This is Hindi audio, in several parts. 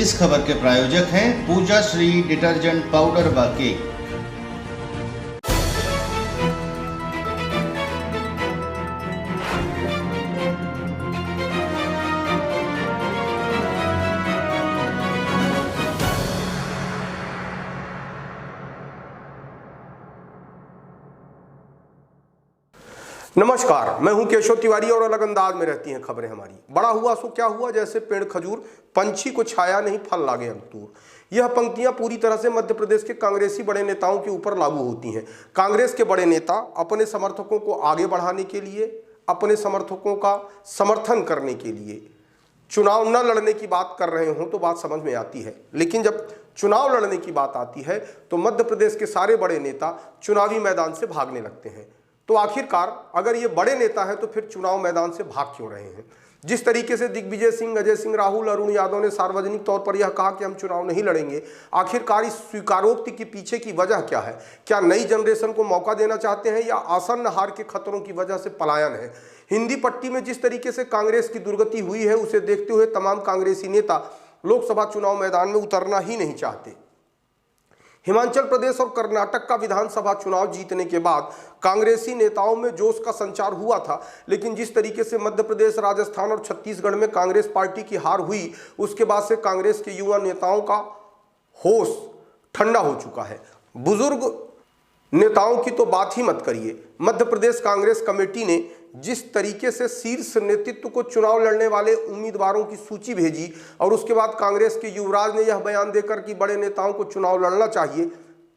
इस खबर के प्रायोजक हैं पूजा श्री डिटर्जेंट पाउडर व केक। नमस्कार, मैं हूं केशव तिवारी और अलग अंदाज में रहती हैं खबरें हमारी। बड़ा हुआ सो क्या हुआ, जैसे पेड़ खजूर, पंछी को छाया नहीं फल लागे अंकुर। यह पंक्तियां पूरी तरह से मध्य प्रदेश के कांग्रेसी बड़े नेताओं के ऊपर लागू होती हैं। कांग्रेस के बड़े नेता अपने समर्थकों को आगे बढ़ाने के लिए, अपने समर्थकों का समर्थन करने के लिए चुनाव न लड़ने की बात कर रहे हों तो बात समझ में आती है, लेकिन जब चुनाव लड़ने की बात आती है तो मध्य प्रदेश के सारे बड़े नेता चुनावी मैदान से भागने लगते हैं। तो आखिरकार अगर ये बड़े नेता हैं तो फिर चुनाव मैदान से भाग क्यों रहे हैं? जिस तरीके से दिग्विजय सिंह, अजय सिंह राहुल, अरुण यादव ने सार्वजनिक तौर पर यह कहा कि हम चुनाव नहीं लड़ेंगे, आखिरकार इस स्वीकारोक्ति के पीछे की वजह क्या है? क्या नई जनरेशन को मौका देना चाहते हैं या आसन्न हार के खतरों की वजह से पलायन है? हिंदी पट्टी में जिस तरीके से कांग्रेस की दुर्गति हुई है उसे देखते हुए तमाम कांग्रेसी नेता लोकसभा चुनाव मैदान में उतरना ही नहीं चाहते। हिमाचल प्रदेश और कर्नाटक का विधानसभा चुनाव जीतने के बाद कांग्रेसी नेताओं में जोश का संचार हुआ था, लेकिन जिस तरीके से मध्य प्रदेश, राजस्थान और छत्तीसगढ़ में कांग्रेस पार्टी की हार हुई, उसके बाद से कांग्रेस के युवा नेताओं का होश ठंडा हो चुका है। बुजुर्ग नेताओं की तो बात ही मत करिए। मध्य प्रदेश कांग्रेस कमेटी ने जिस तरीके से शीर्ष नेतृत्व को चुनाव लड़ने वाले उम्मीदवारों की सूची भेजी और उसके बाद कांग्रेस के युवराज ने यह बयान देकर कि बड़े नेताओं को चुनाव लड़ना चाहिए,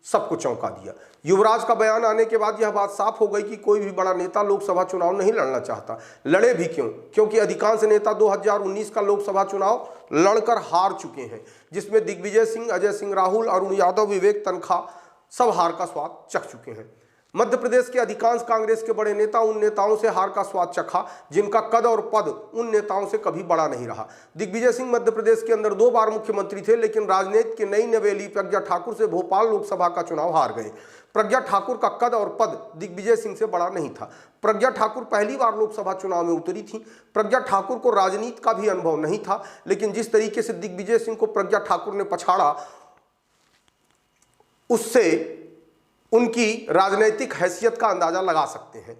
सबको चौंका दिया। युवराज का बयान आने के बाद यह बात साफ हो गई कि कोई भी बड़ा नेता लोकसभा चुनाव नहीं लड़ना चाहता। लड़े भी क्यों? क्योंकि अधिकांश नेता 2019 का लोकसभा चुनाव लड़कर हार चुके हैं, जिसमें दिग्विजय सिंह, अजय सिंह राहुल, अरुण यादव, विवेक तनखा सब हार का स्वाद चख चुके हैं। मध्य प्रदेश के अधिकांश कांग्रेस के बड़े नेता उन नेताओं से हार का स्वाद चखा जिनका कद और पद उन नेताओं से कभी बड़ा नहीं रहा। दिग्विजय सिंह मध्य प्रदेश के अंदर 2 बार मुख्यमंत्री थे, लेकिन राजनीति की नई नवेली प्रज्ञा ठाकुर से भोपाल लोकसभा का चुनाव हार गए। प्रज्ञा ठाकुर का कद और पद दिग्विजय सिंह से बड़ा नहीं था। प्रज्ञा ठाकुर पहली बार लोकसभा चुनाव में उतरी थी। प्रज्ञा ठाकुर को राजनीति का भी अनुभव नहीं था, लेकिन जिस तरीके से दिग्विजय सिंह को प्रज्ञा ठाकुर ने पछाड़ा, उससे उनकी राजनीतिक हैसियत का अंदाजा लगा सकते हैं।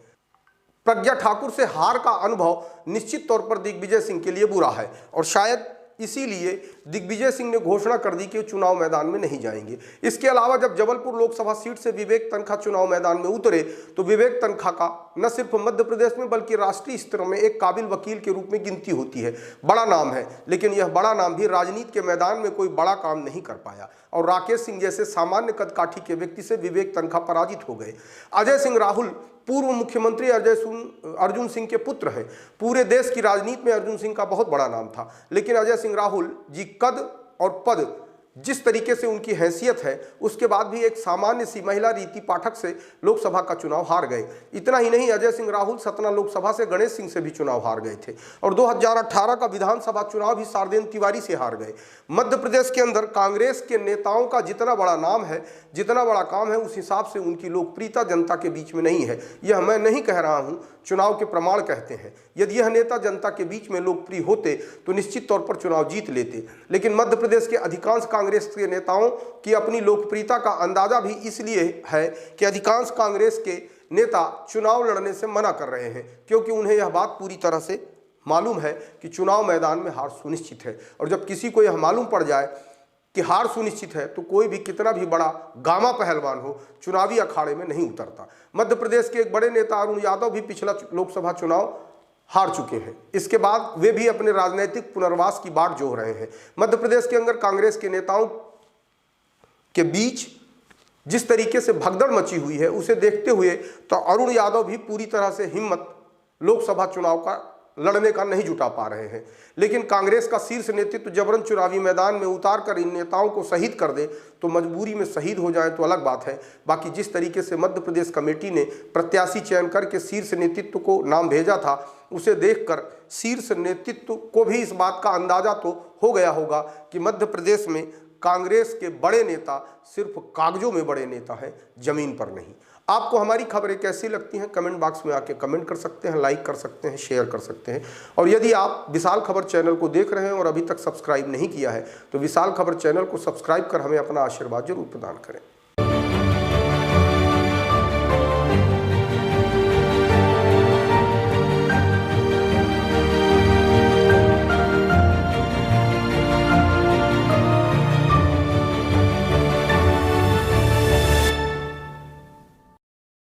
प्रज्ञा ठाकुर से हार का अनुभव निश्चित तौर पर दिग्विजय सिंह के लिए बुरा है और शायद इसीलिए दिग्विजय सिंह ने घोषणा कर दी कि चुनाव मैदान में नहीं जाएंगे। इसके अलावा जब जबलपुर लोकसभा सीट से विवेक तनखा चुनाव मैदान में उतरे तो विवेक तनखा का न सिर्फ मध्य प्रदेश में बल्कि राष्ट्रीय स्तर में एक काबिल वकील के रूप में गिनती होती है। बड़ा नाम है, लेकिन यह बड़ा नाम भी राजनीति के मैदान में कोई बड़ा काम नहीं कर पाया और राकेश सिंह जैसे सामान्य कदकाठी के व्यक्ति से विवेक तनखा पराजित हो गए। अजय सिंह राहुल पूर्व मुख्यमंत्री अर्जुन सिंह के पुत्र हैं। पूरे देश की राजनीति में अर्जुन सिंह का बहुत बड़ा नाम था, लेकिन अजय सिंह राहुल जी कद और पद जिस तरीके से उनकी हैसियत है, उसके बाद भी एक सामान्य सी महिला रीति पाठक से लोकसभा का चुनाव हार गए। इतना ही नहीं, अजय सिंह राहुल सतना लोकसभा से गणेश सिंह से भी चुनाव हार गए थे और 2018 का विधानसभा चुनाव भी शारदेन तिवारी से हार गए। मध्य प्रदेश के अंदर कांग्रेस के नेताओं का जितना बड़ा नाम है, जितना बड़ा काम है, उस हिसाब से उनकी लोकप्रियता जनता के बीच में नहीं है। यह मैं नहीं कह रहा हूं, चुनाव के प्रमाण कहते हैं। यदि यह नेता जनता के बीच में लोकप्रिय होते तो निश्चित तौर पर चुनाव जीत लेते, लेकिन मध्य प्रदेश के अधिकांश कांग्रेस के नेताओं की अपनी लोकप्रियता का अंदाजा भी इसलिए है कि अधिकांश कांग्रेस के नेता चुनाव लड़ने से मना कर रहे हैं, क्योंकि उन्हें यह बात पूरी तरह से मालूम है कि चुनाव मैदान में हार सुनिश्चित है। और जब किसी को यह मालूम पड़ जाए कि हार सुनिश्चित है तो कोई भी कितना भी बड़ा गामा पहलवान हो चुनावी अखाड़े में नहीं उतरता। मध्य प्रदेश के एक बड़े नेता अरुण यादव भी पिछला लोकसभा चुनाव हार चुके हैं। इसके बाद वे भी अपने राजनीतिक पुनर्वास की बाट जोह रहे हैं। मध्य प्रदेश के अंदर कांग्रेस के नेताओं के बीच जिस तरीके से भगदड़ मची हुई है, उसे देखते हुए तो अरुण यादव भी पूरी तरह से हिम्मत लोकसभा चुनाव का लड़ने का नहीं जुटा पा रहे हैं। लेकिन कांग्रेस का शीर्ष नेतृत्व जबरन चुनावी मैदान में उतार कर इन नेताओं को शहीद कर दे तो मजबूरी में शहीद हो जाए तो अलग बात है। बाकी जिस तरीके से मध्य प्रदेश कमेटी ने प्रत्याशी चयन करके शीर्ष नेतृत्व को नाम भेजा था, उसे देखकर शीर्ष नेतृत्व को भी इस बात का अंदाजा तो हो गया होगा कि मध्य प्रदेश में कांग्रेस के बड़े नेता सिर्फ कागजों में बड़े नेता हैं, जमीन पर नहीं। आपको हमारी खबरें कैसी लगती हैं कमेंट बॉक्स में आके कमेंट कर सकते हैं, लाइक कर सकते हैं, शेयर कर सकते हैं। और यदि आप विशाल खबर चैनल को देख रहे हैं और अभी तक सब्सक्राइब नहीं किया है तो विशाल खबर चैनल को सब्सक्राइब कर हमें अपना आशीर्वाद जरूर प्रदान करें।